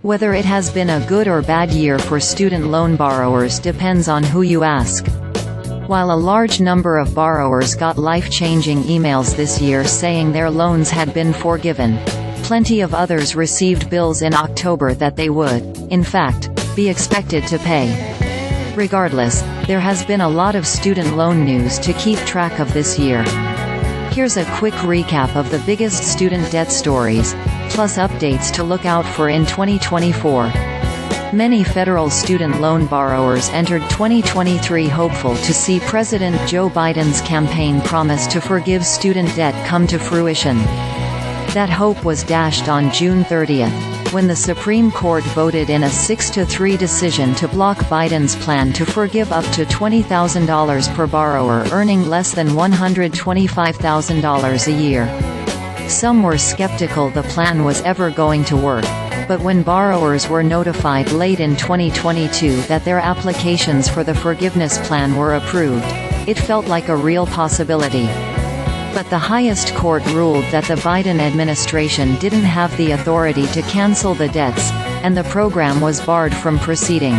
Whether it has been a good or bad year for student loan borrowers depends on who you ask. While a large number of borrowers got life-changing emails this year saying their loans had been forgiven, plenty of others received bills in October that they would, in fact, be expected to pay. Regardless, there has been a lot of student loan news to keep track of this year. Here's a quick recap of the biggest student debt stories, plus updates to look out for in 2024. Many federal student loan borrowers entered 2023 hopeful to see President Joe Biden's campaign promise to forgive student debt come to fruition. That hope was dashed on June 30th, when the Supreme Court voted in a 6-3 decision to block Biden's plan to forgive up to $20,000 per borrower earning less than $125,000 a year. Some were skeptical the plan was ever going to work, but when borrowers were notified late in 2022 that their applications for the forgiveness plan were approved, it felt like a real possibility. But the highest court ruled that the Biden administration didn't have the authority to cancel the debts, and the program was barred from proceeding.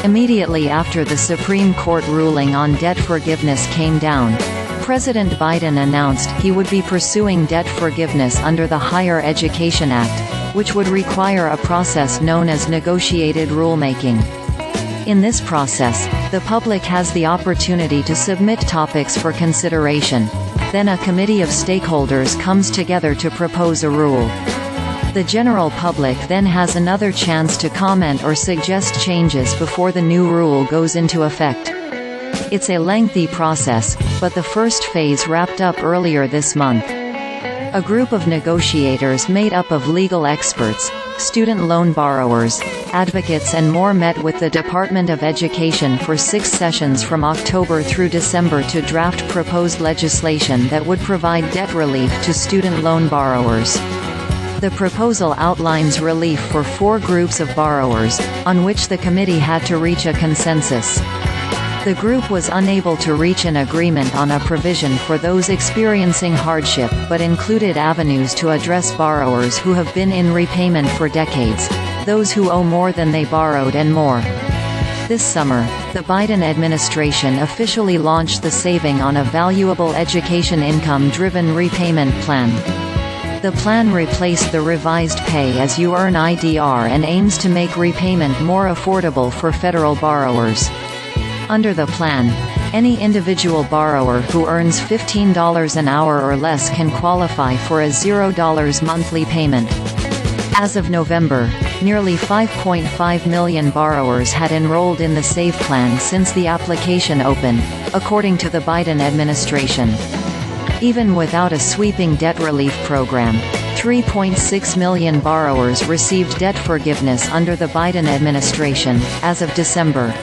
Immediately after the Supreme Court ruling on debt forgiveness came down, President Biden announced he would be pursuing debt forgiveness under the Higher Education Act, which would require a process known as negotiated rulemaking. In this process, the public has the opportunity to submit topics for consideration. Then a committee of stakeholders comes together to propose a rule. The general public then has another chance to comment or suggest changes before the new rule goes into effect. It's a lengthy process, but the first phase wrapped up earlier this month. A group of negotiators made up of legal experts, student loan borrowers, advocates and more met with the Department of Education for 6 sessions from October through December to draft proposed legislation that would provide debt relief to student loan borrowers. The proposal outlines relief for 4 groups of borrowers, on which the committee had to reach a consensus. The group was unable to reach an agreement on a provision for those experiencing hardship but included avenues to address borrowers who have been in repayment for decades, those who owe more than they borrowed and more. This summer, the Biden administration officially launched the Saving on a Valuable Education Income-Driven Repayment Plan. The plan replaced the revised Pay-as-you-earn IDR and aims to make repayment more affordable for federal borrowers. Under the plan, any individual borrower who earns $15 an hour or less can qualify for a $0 monthly payment. As of November, nearly 5.5 million borrowers had enrolled in the SAVE plan since the application opened, according to the Biden administration. Even without a sweeping debt relief program, 3.6 million borrowers received debt forgiveness under the Biden administration, as of December.